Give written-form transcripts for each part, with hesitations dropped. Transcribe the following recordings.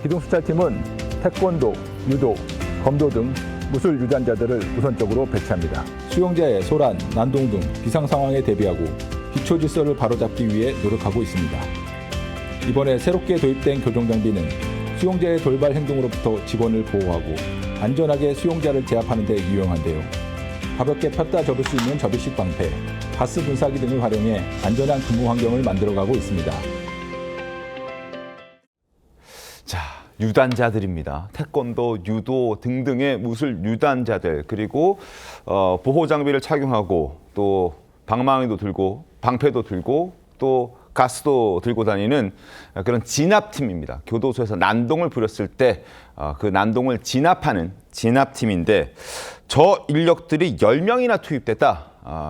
기동수찰팀은 태권도, 유도, 검도 등 무술 유단자들을 우선적으로 배치합니다. 수용자의 소란, 난동 등 비상 상황에 대비하고 기초 질서를 바로잡기 위해 노력하고 있습니다. 이번에 새롭게 도입된 교정장비는 수용자의 돌발 행동으로부터 직원을 보호하고 안전하게 수용자를 제압하는 데 유용한데요. 가볍게 폈다 접을 수 있는 접이식 방패, 가스 분사기 등을 활용해 안전한 근무 환경을 만들어가고 있습니다. 자, 유단자들입니다. 태권도, 유도 등등의 무술 유단자들, 그리고 보호 장비를 착용하고 또 방망이도 들고 방패도 들고 또 가스도 들고 다니는 그런 진압팀입니다. 교도소에서 난동을 부렸을 때 그 난동을 진압하는 진압팀인데 저 인력들이 10명이나 투입됐다.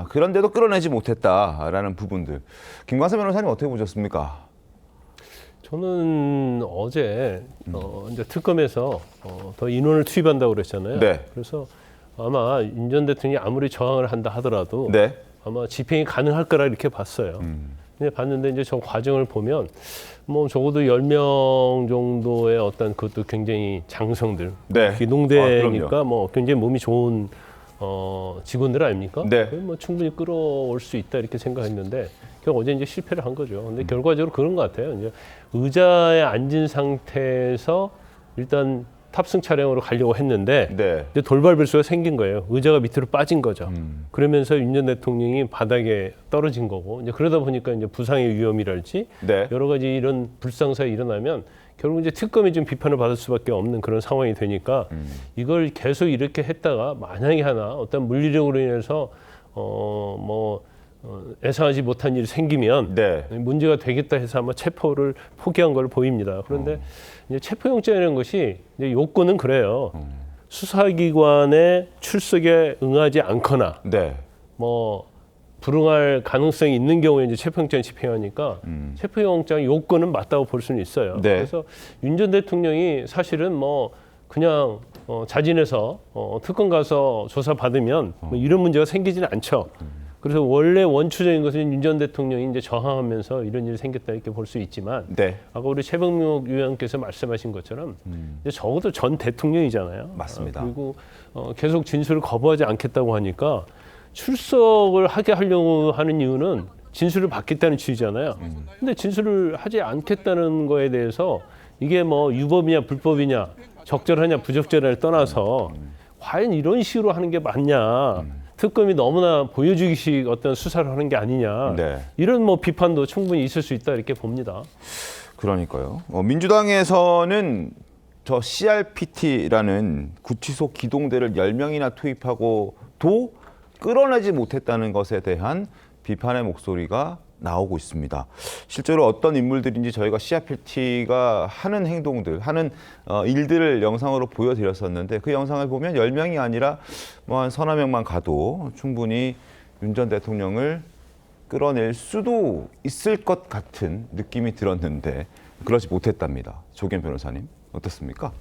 그런데도 끌어내지 못했다라는 부분들. 김광석 변호사님 어떻게 보셨습니까? 저는 어제 이제 특검에서 더 인원을 투입한다고 그랬잖아요. 네. 그래서 아마 윤 전 대통령이 아무리 저항을 한다 하더라도 네. 아마 집행이 가능할 거라 이렇게 봤어요. 근데 봤는데 이제 저 과정을 보면 뭐 적어도 10명 정도의 어떤 그것도 굉장히 장성들, 네. 기동대니까 뭐 굉장히 몸이 좋은 직원들 아닙니까? 네. 뭐 충분히 끌어올 수 있다 이렇게 생각했는데 결국 어제 이제 실패를 한 거죠. 근데 결과적으로 그런 것 같아요. 이제 의자에 앉은 상태에서 일단 탑승 차량으로 가려고 했는데 네. 이제 돌발 불수가 생긴 거예요. 의자가 밑으로 빠진 거죠. 그러면서 윤 전 대통령이 바닥에 떨어진 거고 이제 그러다 보니까 이제 부상의 위험이랄지 네. 여러 가지 이런 불상사가 일어나면 결국 이제 특검이 좀 비판을 받을 수밖에 없는 그런 상황이 되니까 이걸 계속 이렇게 했다가 만약에 하나 어떤 물리력으로 인해서 예상하지 못한 일이 생기면 네. 문제가 되겠다 해서 아마 체포를 포기한 걸 보입니다. 그런데 이제 체포영장이라는 것이 이제 요건은 그래요. 수사기관의 출석에 응하지 않거나 네. 뭐 불응할 가능성이 있는 경우에 이제 체포영장 집행하니까 체포영장 요건은 맞다고 볼 수는 있어요. 네. 그래서 윤 전 대통령이 사실은 뭐 그냥 자진해서 특검 가서 조사 받으면 뭐 이런 문제가 생기지는 않죠. 그래서 원래 원초적인 것은 윤 전 대통령이 이제 저항하면서 이런 일이 생겼다 이렇게 볼 수 있지만 네. 아까 우리 최병욱 위원께서 말씀하신 것처럼 이제 적어도 전 대통령이잖아요. 맞습니다. 그리고 계속 진술을 거부하지 않겠다고 하니까 출석을 하게 하려고 하는 이유는 진술을 받겠다는 취지잖아요. 근데 진술을 하지 않겠다는 거에 대해서 이게 뭐 유법이냐 불법이냐 적절하냐 부적절하냐를 떠나서 과연 이런 식으로 하는 게 맞냐. 특검이 너무나 보여주기식 어떤 수사를 하는 게 아니냐. 네. 이런 뭐 비판도 충분히 있을 수 있다 이렇게 봅니다. 그러니까요. 민주당에서는 저 CRPT라는 구치소 기동대를 10명이나 투입하고도 끌어내지 못했다는 것에 대한 비판의 목소리가 나오고 있습니다. 실제로 어떤 인물들인지 저희가 CRPT가 하는 행동들, 하는 일들을 영상으로 보여드렸었는데 그 영상을 보면 10명이 아니라 뭐 한 서너 명만 가도 충분히 윤 전 대통령을 끌어낼 수도 있을 것 같은 느낌이 들었는데 그러지 못했답니다. 조계현 변호사님 어떻습니까?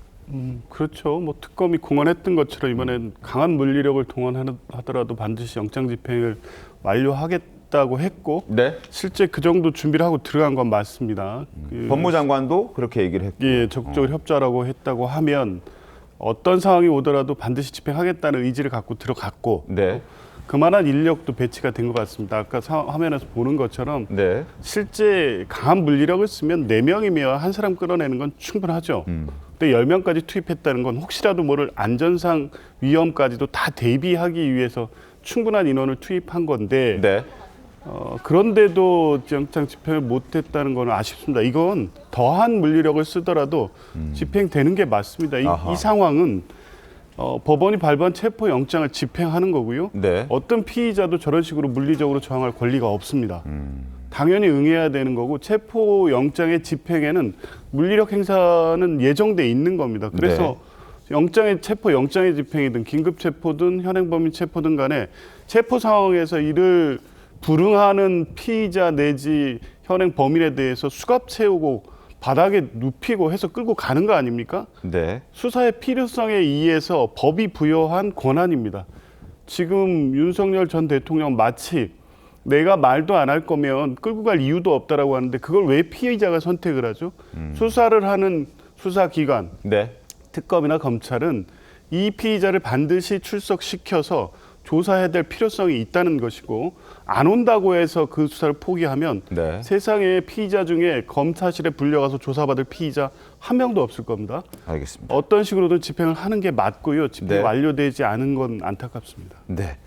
그렇죠. 뭐 특검이 공언했던 것처럼 이번엔 강한 물리력을 동원하더라도 반드시 영장 집행을 완료하겠다고 했고 네. 실제 그 정도 준비를 하고 들어간 건 맞습니다. 법무장관도 그렇게 얘기를 했고. 예, 적극적으로 협조하라고 했다고 하면 어떤 상황이 오더라도 반드시 집행하겠다는 의지를 갖고 들어갔고 네. 그만한 인력도 배치가 된 것 같습니다. 아까 화면에서 보는 것처럼 네. 실제 강한 물리력을 쓰면 4명이면 한 사람 끌어내는 건 충분하죠. 근데 10명까지 투입했다는 건 혹시라도 모를 안전상 위험까지도 다 대비하기 위해서 충분한 인원을 투입한 건데 네. 그런데도 영장 집행을 못했다는 건 아쉽습니다. 이건 더한 물리력을 쓰더라도 집행되는 게 맞습니다. 이 상황은 법원이 발부한 체포 영장을 집행하는 거고요. 네. 어떤 피의자도 저런 식으로 물리적으로 저항할 권리가 없습니다. 당연히 응해야 되는 거고 체포 영장의 집행에는 물리력 행사는 예정돼 있는 겁니다. 그래서 영장의 체포 영장의 집행이든 긴급 체포든 현행범인 체포든 간에 체포 상황에서 이를 불응하는 피의자 내지 현행 범인에 대해서 수갑 채우고 바닥에 눕히고 해서 끌고 가는 거 아닙니까? 네. 수사의 필요성에 의해서 법이 부여한 권한입니다. 지금 윤석열 전 대통령 마치 내가 말도 안 할 거면 끌고 갈 이유도 없다라고 하는데 그걸 왜 피의자가 선택을 하죠? 수사를 하는 수사기관, 네. 특검이나 검찰은 이 피의자를 반드시 출석시켜서 조사해야 될 필요성이 있다는 것이고 안 온다고 해서 그 수사를 포기하면 네. 세상에 피의자 중에 검사실에 불려가서 조사받을 피의자 한 명도 없을 겁니다. 알겠습니다. 어떤 식으로든 집행을 하는 게 맞고요. 집행이 네. 완료되지 않은 건 안타깝습니다. 네.